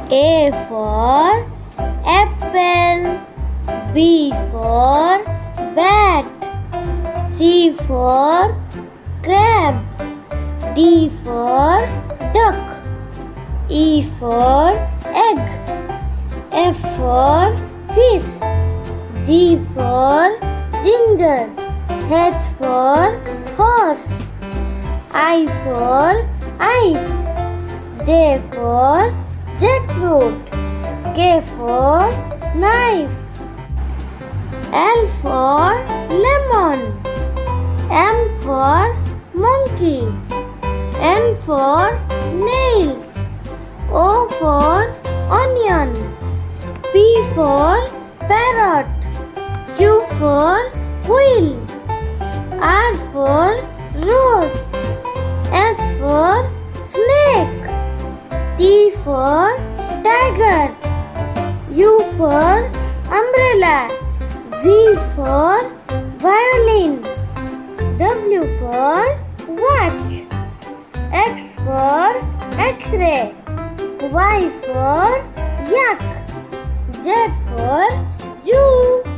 A for apple. B for bat. C for crab. D for duck. E for egg. F for fish. G for ginger. H for horse. I for ice. J for jackfruit. K for knife. L for lemon. M for monkey. N for nails. O for onion. P for parrot. Q for wheel. R for rose. S for snake. T for tiger. U for umbrella. V for violin. W for watch. X for X-ray. Y for yak. Z for zoo.